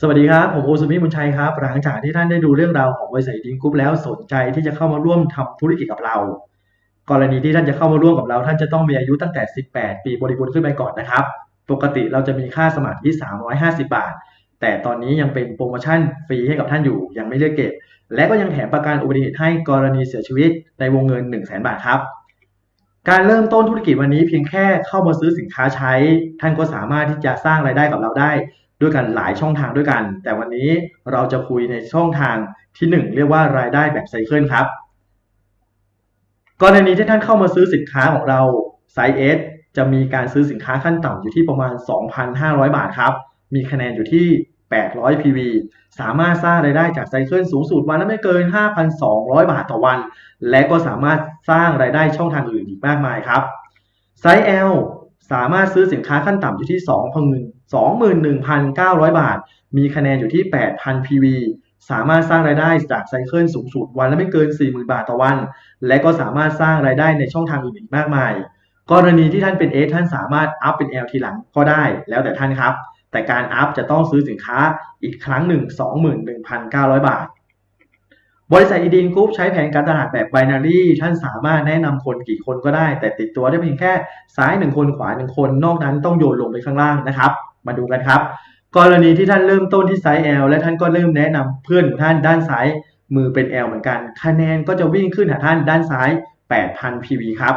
สวัสดีครับผมโอซุมิบุญชัยครับหลังจากที่ท่านได้ดูเรื่องราวของบริษัทดินกรุ๊ปแล้วสนใจที่จะเข้ามาร่วมทำธุรกิจกับเรากรณีที่ท่านจะเข้ามาร่วมกับเราท่านจะต้องมีอายุตั้งแต่18ปีบริบูรณ์ขึ้นไปก่อนนะครับปกติเราจะมีค่าสมัครที่350บาทแต่ตอนนี้ยังเป็นโปรโมชั่นฟรีให้กับท่านอยู่ยังไม่เลือกเก็บและก็ยังแถมประกันอุบัติเหตุให้กรณีเสียชีวิตในวงเงิน100,000บาทครับการเริ่มต้นธุรกิจวันนี้เพียงแค่เข้ามาซื้อสินค้าใช้ท่านก็สามารถที่จะสร้างรายได้กับเราได้ด้วยกันหลายช่องทางด้วยกันแต่วันนี้เราจะคุยในช่องทางที่1เรียกว่ารายได้แบบไซเคิลครับกรณีที่ท่านเข้ามาซื้อสินค้าของเราไซส์ S จะมีการซื้อสินค้าขั้นต่ำอยู่ที่ประมาณ 2,500 บาทครับมีคะแนนอยู่ที่800 PV สามารถสร้างรายได้จากไซเคิลสูงสุดวันละไม่เกิน 5,200 บาทต่อวันและก็สามารถสร้างรายได้ช่องทางอื่นอีกมากมายครับไซส์ L สามารถซื้อสินค้าขั้นต่ำอยู่ที่ 21,900 บาทมีคะแนนอยู่ที่ 8,000 PV สามารถสร้างรายได้จากไซเคิลสูงสุดวันละไม่เกิน 40,000 บาทต่อวันและก็สามารถสร้างรายได้ในช่องทางอื่นอีกมากมายกรณีที่ท่านเป็น S ท่านสามารถอัพเป็น L ทีหลังก็ได้แล้วแต่ท่านครับแต่การอัพจะต้องซื้อสินค้าอีกครั้งหนึ่ง 21,900 บาทบริษัทอีดีนกรุ๊ปใช้แผนการตลาดแบบไบนารีท่านสามารถแนะนำคนกี่คนก็ได้แต่ติดตัวได้เพียงแค่ซ้าย1คนขวา1คนนอกนั้นต้องโยนลงไปข้างล่างนะครับมาดูกันครับกรณีที่ท่านเริ่มต้นที่ไซส์ L และท่านก็เริ่มแนะนำเพื่อนของท่านด้านซ้ายมือเป็น L เหมือนกันคะแนนก็จะวิ่งขึ้นหาท่านด้านซ้าย 8,000 PV ครับ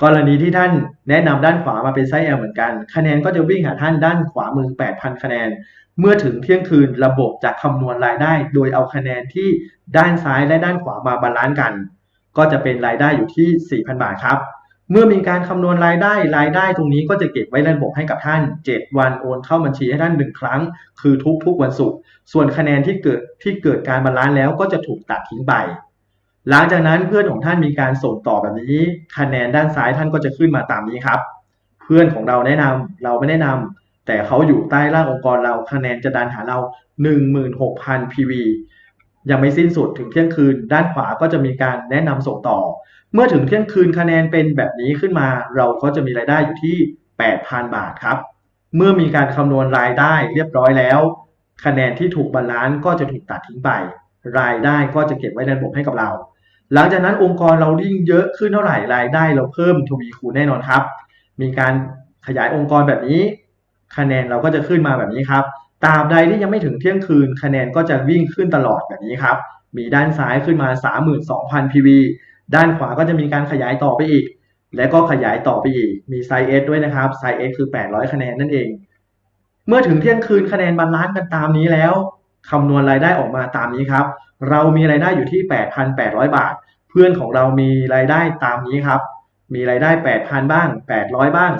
กรณีที่ท่านแนะนำด้านขวามาเป็นไซส์ L เหมือนกันคะแนนก็จะวิ่งหาท่านด้านขวามือ 8,000 คะแนนเมื่อถึงเที่ยงคืนระบบจะคำนวณรายได้โดยเอาคะแนนที่ด้านซ้ายและด้านขวามาบาลานซ์กันก็จะเป็นรายได้อยู่ที่ 4,000 บาทครับเมื่อมีการคำนวณรายได้ตรงนี้ก็จะเก็บไว้ในระบบให้กับท่าน7วันโอนเข้าบัญชีให้ท่าน1ครั้งคือทุกวันศุกร์ส่วนคะแนนที่เกิดการบาลานซ์แล้วก็จะถูกตัดทิ้งไปหลังจากนั้นเพื่อนของท่านมีการส่งต่อแบบนี้คะแนนด้านซ้ายท่านก็จะขึ้นมาตามนี้ครับเพื่อนของเราแนะนำเราไม่แนะนำแต่เขาอยู่ใต้ล่างองค์กรเราคะแนนจะดันหาเรา 16,000 PV ยังไม่สิ้นสุดถึงเที่ยงคืนด้านขวาก็จะมีการแนะนำส่งต่อเมื่อถึงเที่ยงคืนคะแนนเป็นแบบนี้ขึ้นมาเราก็จะมีรายได้อยู่ที่ 8,000 บาทครับเมื่อมีการคำนวณรายได้เรียบร้อยแล้วคะแนนที่ถูกบาลานซ์ก็จะถูกตัดทิ้งไปรายได้ก็จะเก็บไว้ในระบบให้กับเราหลังจากนั้นองค์กรเรายิ่งเยอะขึ้นเท่าไหร่รายได้เราเพิ่มทวีคูณแน่นอนครับมีการขยายองค์กรแบบนี้คะแนนเราก็จะขึ้นมาแบบนี้ครับตราบใดที่ยังไม่ถึงเที่ยงคืนคะแนนก็จะวิ่งขึ้นตลอดแบบนี้ครับมีด้านซ้ายขึ้นมา 32,000 PV ด้านขวาก็จะมีการขยายต่อไปอีกและก็ขยายต่อไปอีกมีไซส์ S ด้วยนะครับไซส์ S คือ800คะแนนนั่นเองเมื่อถึงเที่ยงคืนคะแนนบาลานซ์กันตามนี้แล้วคำนวณรายได้ออกมาตามนี้ครับเรามีรายได้อยู่ที่ 8,800 บาทเพื่อนของเรามีรายได้ตามนี้ครับมีรายได้ 8,000 บ้าง800บ้าง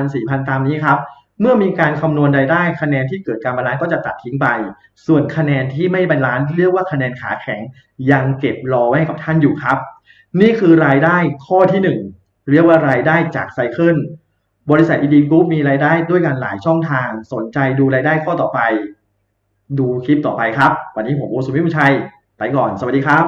4,000 ตามนี้ครับเมื่อมีการคำนวณรายได้คะแนนที่เกิดการบาลานซ์ก็จะตัดทิ้งไปส่วนคะแนนที่ไม่บาลานซ์เรียกว่าคะแนนขาแข็งยังเก็บรอไว้ให้กับท่านอยู่ครับนี่คือรายได้ข้อที่1เรียกว่ารายได้จากไซเคิลบริษัทอีดีนกรุ๊ปมีรายได้ด้วยกันหลายช่องทางสนใจดูรายได้ข้อต่อไปดูคลิปต่อไปครับวันนี้ผมโอสุวิมชัยไปก่อนสวัสดีครับ